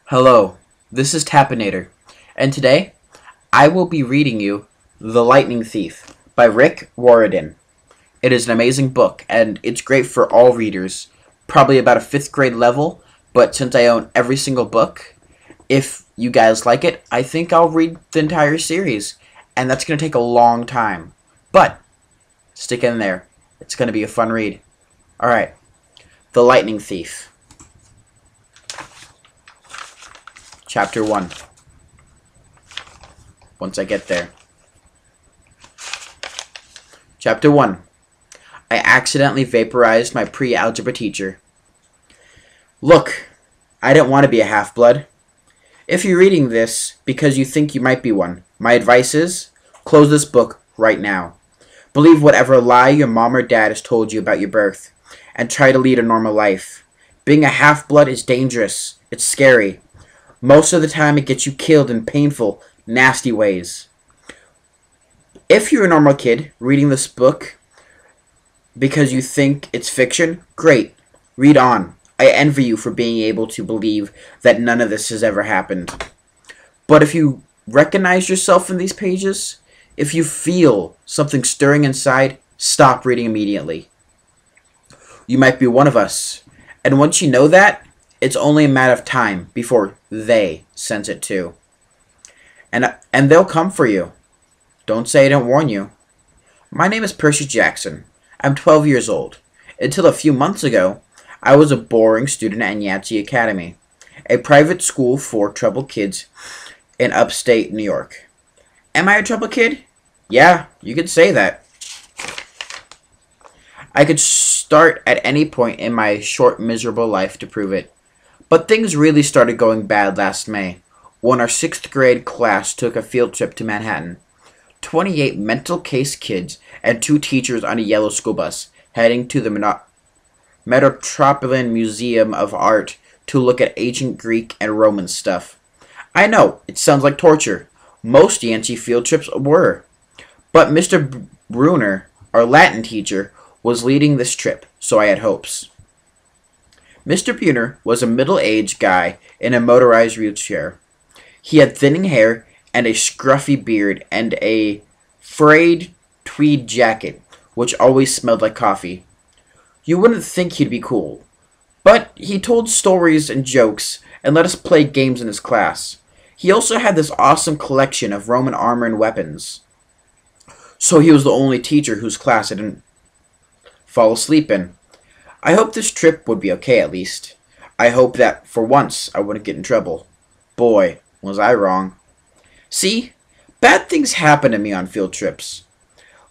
Hello, this is Tapinator, and today I will be reading you The Lightning Thief by Riordan. It is an amazing book, and it's great for all readers, probably about a 5th grade level, but since I own every single book, if you guys like it, I think I'll read the entire series, and that's going to take a long time. But, stick in there. It's going to be a fun read. Alright, The Lightning Thief. Chapter 1. Once I get there. Chapter 1. I accidentally vaporized my pre-algebra teacher. Look, I didn't want to be a half-blood. If you're reading this because you think you might be one, my advice is, close this book right now. Believe whatever lie your mom or dad has told you about your birth, and try to lead a normal life. Being a half-blood is dangerous. It's scary. Most of the time it gets you killed in painful, nasty ways. If you're a normal kid reading this book because you think it's fiction, great. Read on. I envy you for being able to believe that none of this has ever happened. But if you recognize yourself in these pages, if you feel something stirring inside, stop reading immediately. You might be one of us, and once you know that, it's only a matter of time before they sense it too. And they'll come for you. Don't say I didn't warn you. My name is Percy Jackson. I'm 12 years old. Until a few months ago, I was a boring student at Yancey Academy, a private school for troubled kids in upstate New York. Am I a troubled kid? Yeah, you could say that. I could start at any point in my short, miserable life to prove it. But things really started going bad last May, when our 6th grade class took a field trip to Manhattan. 28 mental case kids and 2 teachers on a yellow school bus, heading to the Metropolitan Museum of Art to look at ancient Greek and Roman stuff. I know, it sounds like torture. Most Yancey field trips were. But Mr. Bruner, our Latin teacher, was leading this trip, so I had hopes. Mr. Bruner was a middle-aged guy in a motorized wheelchair. He had thinning hair and a scruffy beard and a frayed tweed jacket, which always smelled like coffee. You wouldn't think he'd be cool, but he told stories and jokes and let us play games in his class. He also had this awesome collection of Roman armor and weapons. So he was the only teacher whose class I didn't fall asleep in. I hoped this trip would be okay at least. I hoped that, for once, I wouldn't get in trouble. Boy, was I wrong. See, bad things happen to me on field trips.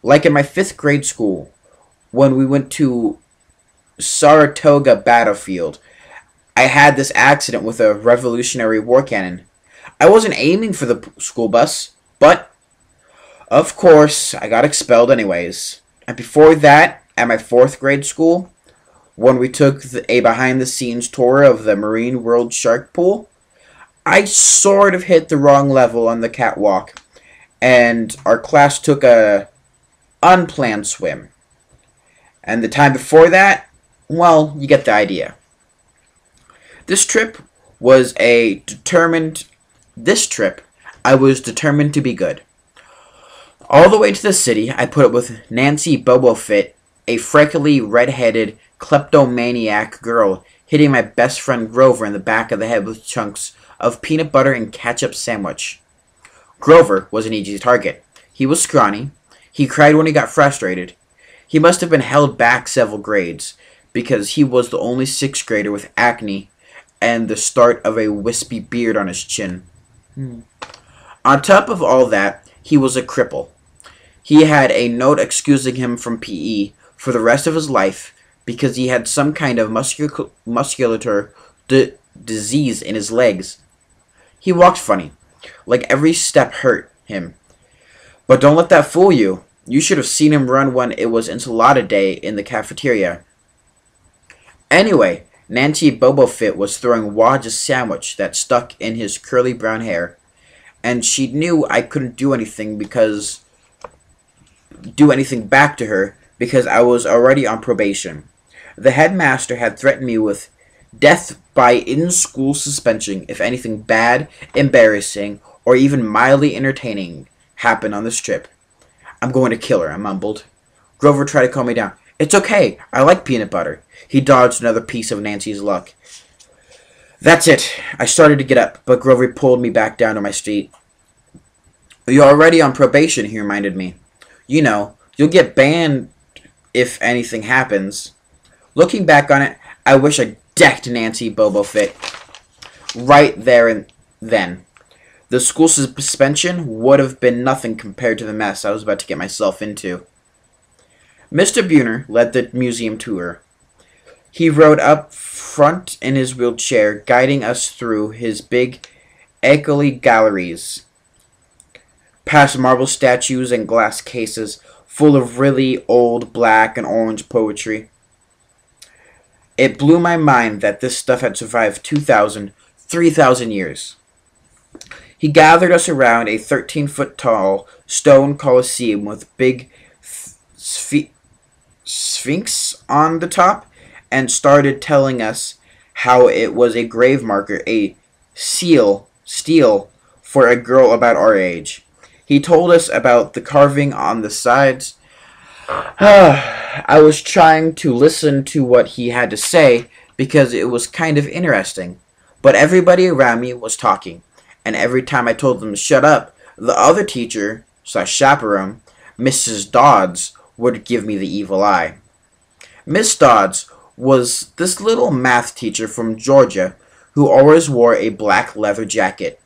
Like in my 5th grade school, when we went to Saratoga battlefield, I had this accident with a Revolutionary War cannon. I wasn't aiming for the school bus, but, of course, I got expelled anyways. And before that, at my 4th grade school, when we took a behind-the-scenes tour of the Marine World Shark Pool, I sort of hit the wrong level on the catwalk, and our class took a unplanned swim. And the time before that, well, you get the idea. This trip, I was determined to be good. All the way to the city, I put up with Nancy Bobofit, a freckly, red-headed, kleptomaniac girl hitting my best friend Grover in the back of the head with chunks of peanut butter and ketchup sandwich. Grover was an easy target. He was scrawny. He cried when he got frustrated. He must have been held back several grades, because he was the only 6th grader with acne and the start of a wispy beard on his chin. On top of all that, he was a cripple. He had a note excusing him from PE for the rest of his life because he had some kind of muscular disease in his legs. He walked funny, like every step hurt him. But don't let that fool you. You should have seen him run when it was enchilada day in the cafeteria. Anyway, Nancy Bobofit was throwing Waj's sandwich that stuck in his curly brown hair, and she knew I couldn't do anything back to her because I was already on probation. The headmaster had threatened me with Death by in-school suspension if anything bad, embarrassing, or even mildly entertaining happened on this trip. I'm going to kill her, I mumbled. Grover tried to calm me down. It's okay. I like peanut butter. He dodged another piece of Nancy's luck. That's it. I started to get up, but Grover pulled me back down to my seat. You're already on probation, he reminded me. You know, you'll get banned if anything happens. Looking back on it, I wish I decked Nancy Bobo Fett right there and then. The school suspension would have been nothing compared to the mess I was about to get myself into. Mr. Buhner led the museum tour. He rode up front in his wheelchair, guiding us through his big, echoey galleries, past marble statues and glass cases full of really old black and orange poetry. It blew my mind that this stuff had survived 2,000, 3,000 years. He gathered us around a 13-foot-tall stone colosseum with big sphinx on the top and started telling us how it was a grave marker, a stele for a girl about our age. He told us about the carving on the sides. I was trying to listen to what he had to say because it was kind of interesting, but everybody around me was talking, and every time I told them to shut up, the other teacher / chaperone, Mrs. Dodds, would give me the evil eye. Miss Dodds was this little math teacher from Georgia who always wore a black leather jacket.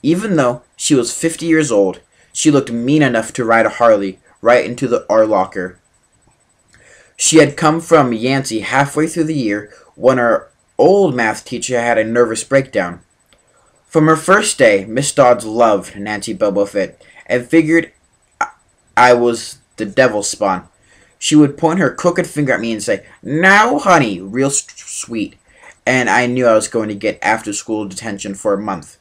Even though she was 50 years old, she looked mean enough to ride a Harley right into our locker. She had come from Yancey halfway through the year when our old math teacher had a nervous breakdown. From her first day, Miss Dodds loved Nancy Bobo Fett and figured I was the devil's spawn. She would point her crooked finger at me and say, "Now, honey," real sweet, and I knew I was going to get after-school detention for a month.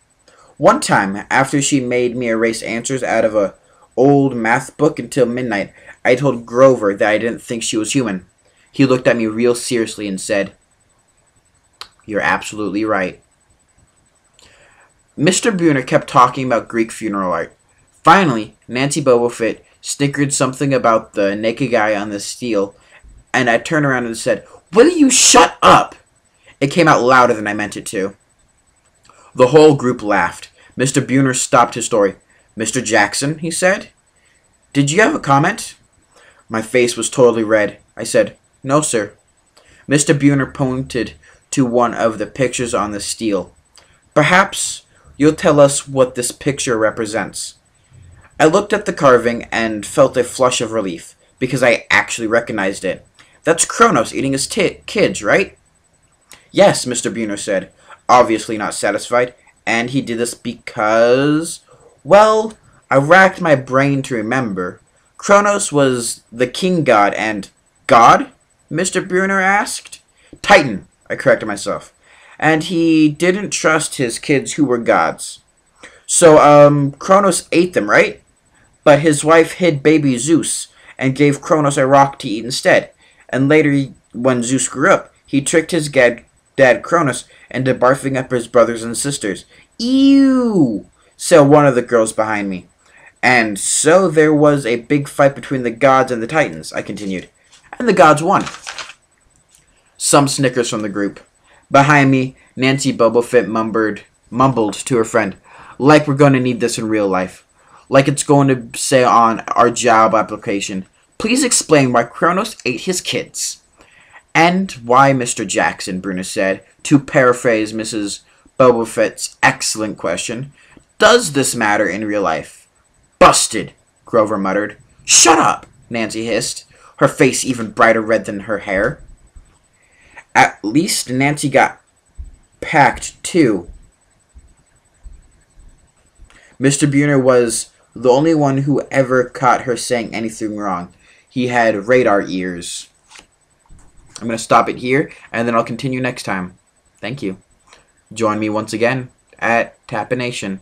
One time, after she made me erase answers out of a old math book until midnight, I told Grover that I didn't think she was human. He looked at me real seriously and said, "You're absolutely right." Mr. Buhner kept talking about Greek funeral art. Finally, Nancy Bobo Fett snickered something about the naked guy on the stele, and I turned around and said, "Will you shut up?" It came out louder than I meant it to. The whole group laughed. Mr. Buhner stopped his story. "Mr. Jackson," he said, "did you have a comment?" My face was totally red. I said, "No, sir." Mr. Buhner pointed to one of the pictures on the stele. "Perhaps you'll tell us what this picture represents." I looked at the carving and felt a flush of relief, because I actually recognized it. "That's Kronos eating his kids, right?" "Yes," Mr. Buhner said, obviously not satisfied. "And he did this because..." Well, I racked my brain to remember. Kronos was the king god and... God? Mr. Buhner asked. "Titan," I corrected myself. "And he didn't trust his kids who were gods. So, Kronos ate them, right? But his wife hid baby Zeus and gave Kronos a rock to eat instead. And later, when Zeus grew up, he tricked his dad Kronos into barfing up his brothers and sisters." "Ew!" said one of the girls behind me. "And so there was a big fight between the gods and the Titans," I continued. "And the gods won." Some snickers from the group. Behind me, Nancy Bobo Fett mumbled to her friend, "Like we're going to need this in real life. Like it's going to say on our job application, 'Please explain why Kronos ate his kids.'" "And why, Mr. Jackson," Bruno said, to paraphrase Mrs. Boba Fett's excellent question, "does this matter in real life?" "Busted," Grover muttered. "Shut up," Nancy hissed, her face even brighter red than her hair. At least Nancy got packed, too. Mr. Buhner was the only one who ever caught her saying anything wrong. He had radar ears. I'm going to stop it here, and then I'll continue next time. Thank you. Join me once again at Tappination.